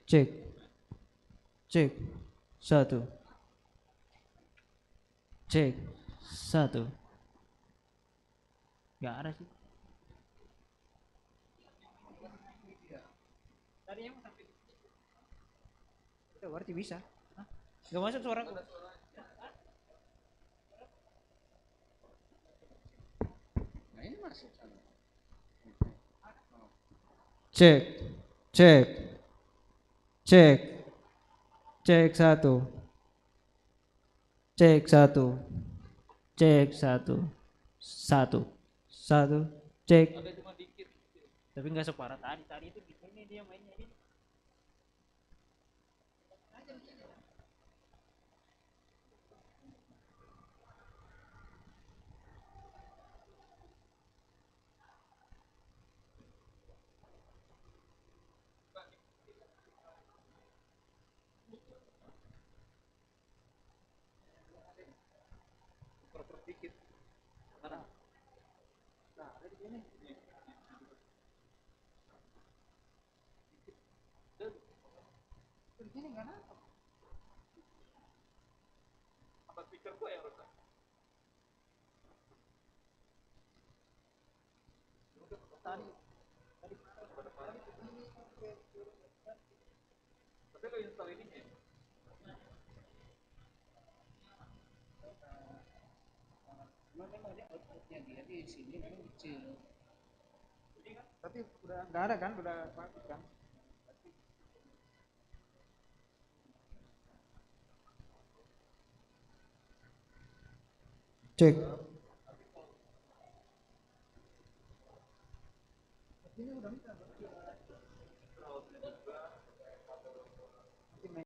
Cek, cek, satu, cek, satu. Gak ada sih. Tadi emang sampai itu berarti bisa. Hah? Gak masuk suara. Nah ini masuk sana. Cek, cek, cek, cek satu, cek satu, cek satu, satu, satu, cek. Tapi nggak separah tadi. Tadi itu ini dia mainnya ini. Dikit. Mana? Nah, ada di sini. Di sini nggak nangkap. Apa speaker gua yang rusak? Tadi, tapi lo install ini ya? Memang dia outputnya dia di sini memang kecil. Tapi udah nggak ada kan, udah bagus kan? Cek. Ini udah minta.